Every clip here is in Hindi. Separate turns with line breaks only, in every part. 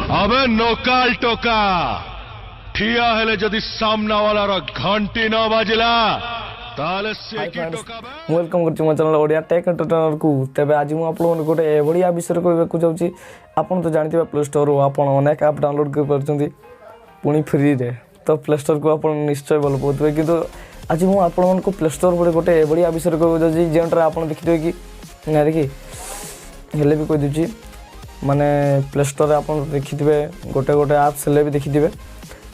अबे नोकाल टोका ठिया हेले जदि सामना वाला घंटी न बाजिला ताले से की टोका
वेलकम करछु मो चैनल ओडिया टेक एंटरटेनर को तबे आज मु आप लोगन गोटे बढ़िया विषय कहबा जाउची आपन तो जानथिबा प्ले स्टोर रो आपन अनेक ऐप डाउनलोड कर परछंती पुनी फ्री रे तो प्ले स्टोर को आपन निश्चय बोल पोतबे किंतु आज मु आप लोगन को प्ले स्टोर पर गोटे बढ़िया विषय कहबा जाउची जेंट्रा आपन देखिथिबे कि ना देखि हेले भी कह दिछि माने प्ले स्टोर आप देखिथे गोटे गोटे आप्स हेल्ले भी देखिथे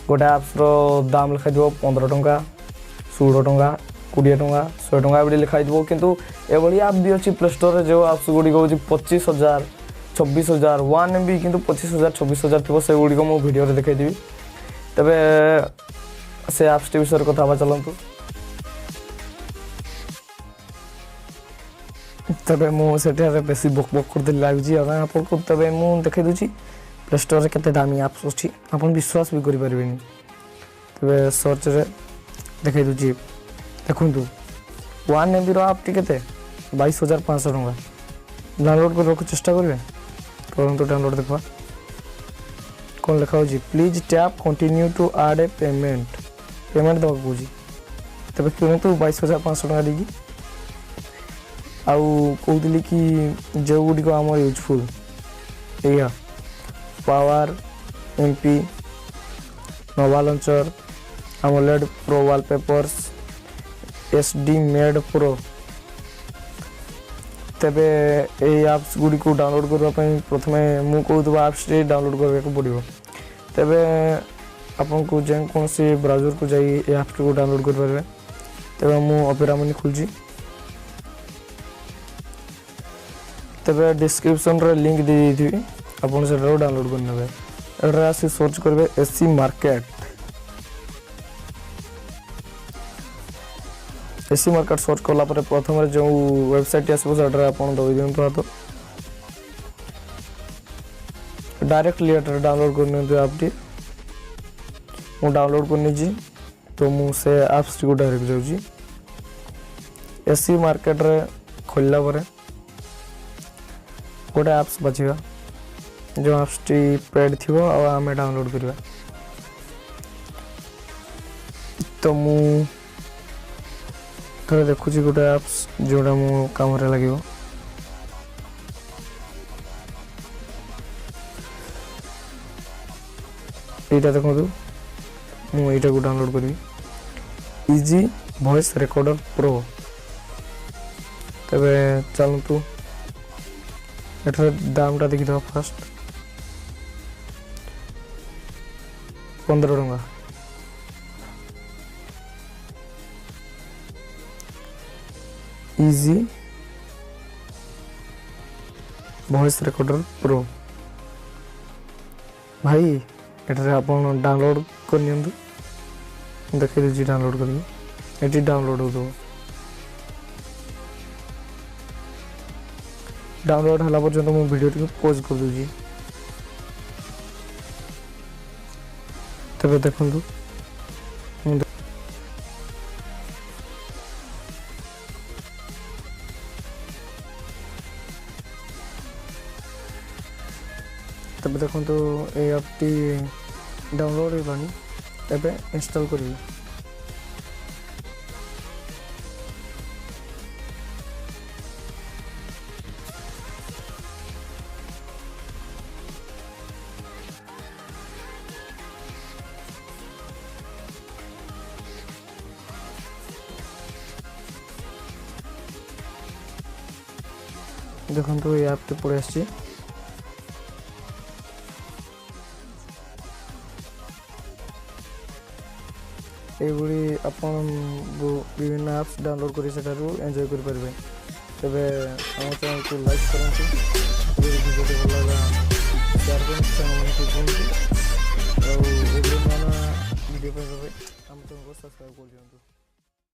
गोटे आप्स रो दाम लिखाई 15 टंका 16 टंका 20 टंका 100 टंका भी लिखाई किंतु एभली आप भी अच्छी प्ले स्टोर रे जो आप्स गुड़ी हूँ 25,000 26,000 1 MB किंतु 25,000 26,000 थी से गुड़ी मो वीडियो रे देखई तबे से आप्स विषय कथा चलतु तबे मुझे बेसी बक बक कर लगे आपको तबे मुझे देखई दूची प्ले स्टोर के दामी आप्स अच्छी आप विश्वास भी करें तबे सर्च रे देखई दूची देखु 1 MB आप टी 22,500 टंका डाउनलोड करने चेष्टा करेंगे तो डाउनलोड देखा कौन लिखा हो please tap continue to add a payment देवा कौन तबे क्यों तो 22,500 टंका देगी आउ कहते कि जो गुड़िक आम यूजफुल या power MP Nova launcher AMOLED pro wallpapers SD maid pro तबे ए एप्स गुड़िक डाउनलोड करने प्रथम मु कहूँ एप्स डाउनलोड करने पड़ो तबे आपन को जे कौन से ब्राउजर को जाई एप्स को डाउनलोड कर पारे तबे मु ओपेरा मनी खुलजी तबे डिस्क्रिप्शन रे लिंक दे दी थी आपन से डाउनलोड करने एड्रा आसी सर्च करबे एसी मार्केट सर्च कला पर प्रथम जो वेबसाइट आसबो सेड्रा आपन दई दियंतु तो डायरेक्टली एड्रा डाउनलोड करने दो ऐप टी मु डाउनलोड करनी जी तो मु से ऐप्स को डायरेक्ट जाउजी एसी मार्केट रे खोलला पर गोटे ऐप्स बाछिबा जो ऐप्स टी पेड थी आम डाउनलोड करवा तो मु थोड़ा देखुची गोटे ऐप्स जोड़ा मो काम रे लागिवो एटा देखो मु एटा को डाउनलोड करबी इजी वॉइस रिकॉर्डर प्रो तबे चलतु एठार दामटा देखी दो फास्ट 15 टंका इजी वॉइस रिकॉर्डर प्रो भाई एठार आपन डाउनलोड करनियंतु देखै दि डाउनलोड करबी एटी डाउनलोड हो दो डाउनलोड हला पर्यंत मो वीडियो टी पॉज कर दूजी तबे देखंतु तबे देखंतु ए ऐप टी डाउनलोड हेबानी तबे इंस्टॉल करियो देखो ये ऐप पड़े आसी एगुड़ी अपन विभिन्न ऐप्स डाउनलोड कर एंजॉय कर पारे तेरे आम चैनल को लाइक करूँ वीडियो भल लगा शेयर करूँ वीडियो आम चैनल को सब्सक्राइब कर दिखाँ।